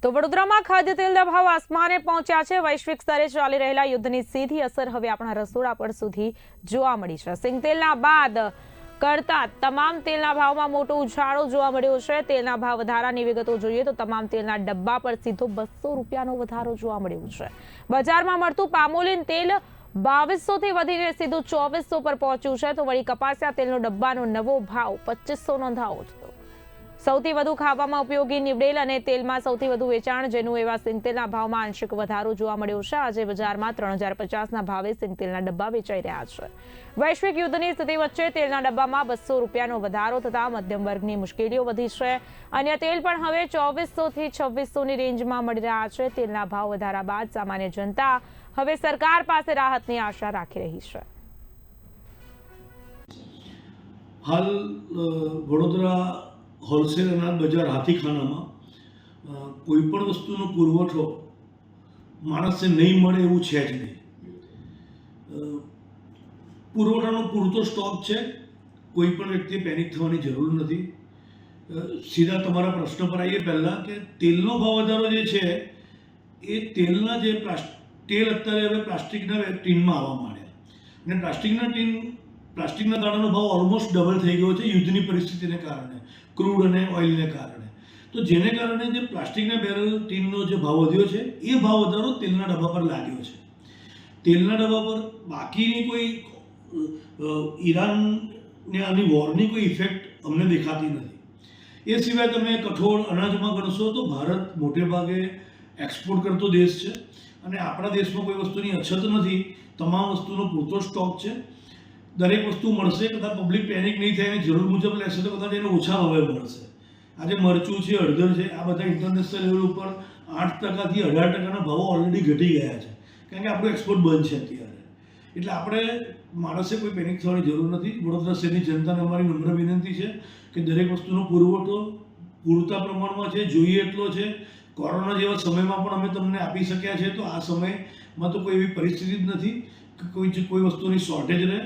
તો વડોદરામાં ખાદ્ય તેલના ભાવ આસમાને પહોંચ્યા છે। વૈશ્વિક સ્તરે ચાલી રહેલા યુદ્ધની સીધી અસર હવે આપણા રસોડા પર સુધી જોવા મળી છે। સિંગ તેલના બાદ કરતા તમામ તેલના ભાવમાં મોટો ઉછાળો જોવા મળ્યો છે। તેલના ભાવ વધારાની વિગતો જોઈએ તો તમામ તેલના ડબ્બા પર સીધો 200 રૂપિયાનો વધારો જોવા મળ્યો છે। બજારમાં મળતું પામોલીન તેલ 2200 થી વધીને સીધું 2400 પર પહોંચ્યું છે, તો વળી કપાસિયા તેલનો ડબ્બાનો નવો ભાવ 2500 નોંધાયો છે। સૌથી વધુ ખાવામાં ઉપયોગી નીવડેલ અને તેલમાં સૌથી વધુ વેચાણ જેનું એવા સિંગ તેલના ભાવમાં આંશિક વધારો જોવા મળ્યો છે। આજે બજારમાં 3050ના ભાવે સિંગ તેલના ડબ્બા વેચાઈ રહ્યા છે। વૈશ્વિક યુદ્ધની સ્થિતિ વચ્ચે તેલના ડબ્બામાં 200 રૂપિયાનો વધારો થતા મધ્યમ વર્ગની મુશ્કેલીઓ વધી છે। અન્ય તેલ પણ હવે 2400 થી 2600ની રેન્જમાં મળી રહ્યા છે। તેલના ભાવ વધારા બાદ સામાન્ય જનતા હવે સરકાર પાસે રાહતની આશા રાખી રહી છે। હાલ વડોદરા હોલસેલ અનાજ બજાર હાથીખાનામાં કોઈ પણ વસ્તુનો પુરવઠો માણસને નહીં મળે એવું છે જ નહીં। પુરવઠાનો પૂરતો સ્ટોક છે, કોઈ પણ વ્યક્તિએ પેનિક થવાની જરૂર નથી। સીધા તમારા પ્રશ્ન પર આવીએ પહેલાં કે તેલનો ભાવ વધારો જે છે એ તેલના જે તેલ અત્યારે હવે પ્લાસ્ટિકના ટીનમાં આવવા માંડ્યા અને પ્લાસ્ટિકના દાણાનો ભાવ ઓલમોસ્ટ ડબલ થઈ ગયો છે યુદ્ધની પરિસ્થિતિને કારણે, ક્રૂડ અને ઓઇલને કારણે। તો જેને કારણે જે પ્લાસ્ટિકના બેરલ ટીનનો જે ભાવ વધ્યો છે એ ભાવ વધારો તેલના ડબ્બા પર લાગ્યો છે। તેલના ડબ્બા પર બાકીની કોઈ ઈરાનને આની વોરની કોઈ ઇફેક્ટ અમને દેખાતી નથી। એ સિવાય તમે કઠોળ અનાજમાં ગણશો તો ભારત મોટે ભાગે એક્સપોર્ટ કરતો દેશ છે અને આપણા દેશમાં કોઈ વસ્તુની અછત નથી, તમામ વસ્તુનો પૂરતો સ્ટોક છે। દરેક વસ્તુ મળશે, કદાચ પબ્લિક પેનિક નહીં થાય અને જરૂર મુજબ લેશે તો કદાચ એને ઓછા ભાવે મળશે। આજે મરચું છે, હળદર છે, આ બધા ઇન્ટરનેશનલ લેવલ ઉપર 8% થી 18%ના ભાવો ઓલરેડી ઘટી ગયા છે, કારણ કે આપણું એક્સપોર્ટ બંધ છે અત્યારે। એટલે આપણે માણસે કોઈ પેનિક થવાની જરૂર નથી। વડોદરા શહેરની જનતાને અમારી નમ્ર વિનંતી છે કે દરેક વસ્તુનો પુરવઠો પૂરતા પ્રમાણમાં છે, જોઈએ એટલો છે। કોરોના જેવા સમયમાં પણ અમે તમને આપી શક્યા છે, તો આ સમયમાં તો કોઈ એવી પરિસ્થિતિ જ નથી કે કોઈ વસ્તુની શોર્ટેજ રહે।